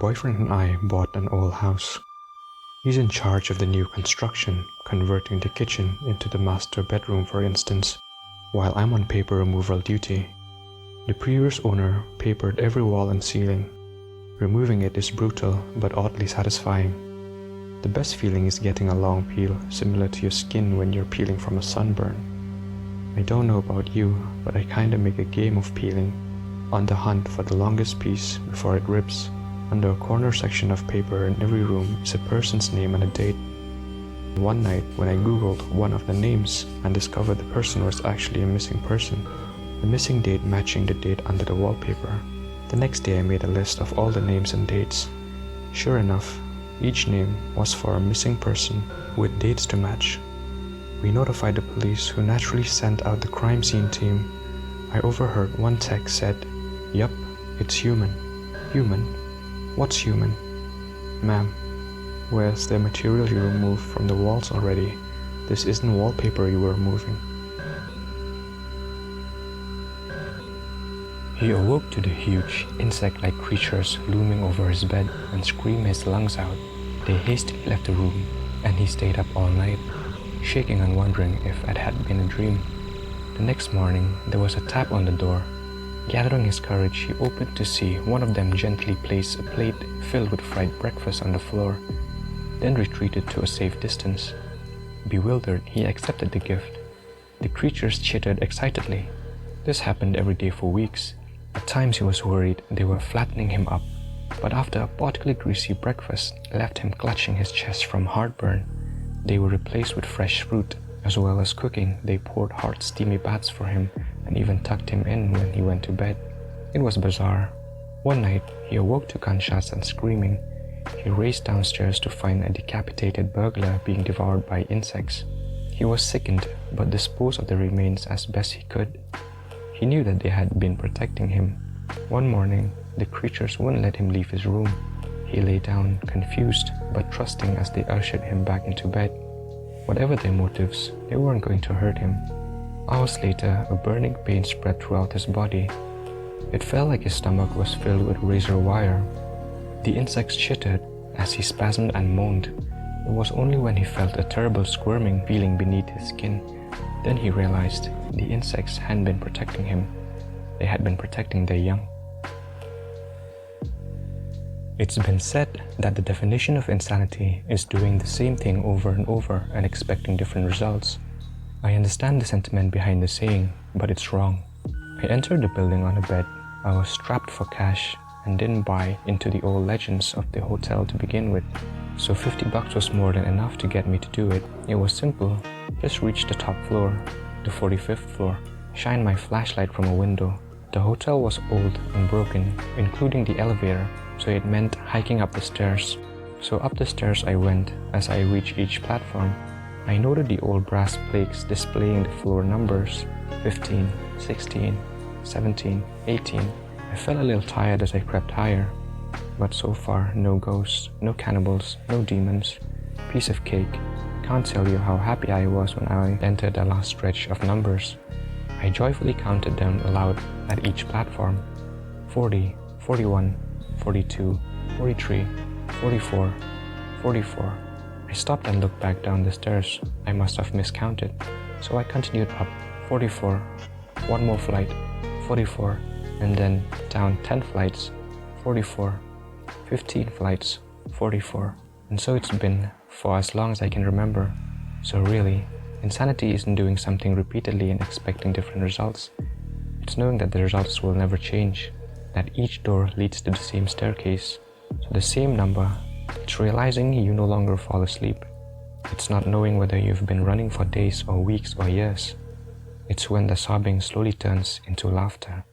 boyfriend and I bought an old house. He's in charge of the new construction, converting the kitchen into the master bedroom for instance, while I'm on paper removal duty. The previous owner papered every wall and ceiling. Removing it is brutal but oddly satisfying. The best feeling is getting a long peel, similar to your skin when you're peeling from a sunburn. I don't know about you, but I kinda make a game of peeling, on the hunt for the longest piece before it rips. Under a corner section of paper in every room is a person's name and a date. One night, when I googled one of the names and discovered the person was actually a missing person, the missing date matching the date under the wallpaper. The next day I made a list of all the names and dates. Sure enough, each name was for a missing person with dates to match. We notified the police, who naturally sent out the crime scene team. I overheard one text said, "Yup, it's human." Human? What's human? Ma'am, where's the material you removed from the walls already? This isn't wallpaper you were removing. He awoke to the huge, insect-like creatures looming over his bed and screamed his lungs out. They hastily left the room, and he stayed up all night, shaking and wondering if it had been a dream. The next morning, there was a tap on the door. Gathering his courage, he opened to see one of them gently place a plate filled with fried breakfast on the floor, then retreated to a safe distance. Bewildered, he accepted the gift. The creatures chittered excitedly. This happened every day for weeks. At times he was worried they were flattening him up, but after a particularly greasy breakfast left him clutching his chest from heartburn, they were replaced with fresh fruit. As well as cooking, they poured hot steamy baths for him and even tucked him in when he went to bed. It was bizarre. One night, he awoke to gunshots and screaming. He raced downstairs to find a decapitated burglar being devoured by insects. He was sickened, but disposed of the remains as best he could. He knew that they had been protecting him. One morning, the creatures wouldn't let him leave his room. He lay down, confused but trusting as they ushered him back into bed. Whatever their motives, they weren't going to hurt him. Hours later, a burning pain spread throughout his body. It felt like his stomach was filled with razor wire. The insects chittered as he spasmed and moaned. It was only when he felt a terrible squirming feeling beneath his skin. Then he realized the insects hadn't been protecting him. They had been protecting their young. It's been said that the definition of insanity is doing the same thing over and over and expecting different results. I understand the sentiment behind the saying, but it's wrong. I entered the building on a bed. I was strapped for cash and didn't buy into the old legends of the hotel to begin with. So $50 was more than enough to get me to do it. It was simple. Just reach the top floor, the 45th floor, shine my flashlight from a window. The hotel was old and broken, including the elevator, so it meant hiking up the stairs. So up the stairs I went. As I reached each platform, I noted the old brass plaques displaying the floor numbers: 15, 16, 17, 18. I felt a little tired as I crept higher, but so far no ghosts, no cannibals, no demons. Piece of cake. Can't tell you how happy I was when I entered the last stretch of numbers. I joyfully counted them aloud at each platform: 40, 41, 42, 43, 44, 44. I stopped and looked back down the stairs. I must have miscounted. So I continued up: 44, one more flight, 44, and then down 10 flights, 44, 15 flights, 44. And so it's been for as long as I can remember. So really, insanity isn't doing something repeatedly and expecting different results. It's knowing that the results will never change, that each door leads to the same staircase, so the same number. It's realizing you no longer fall asleep. It's not knowing whether you've been running for days or weeks or years. It's when the sobbing slowly turns into laughter.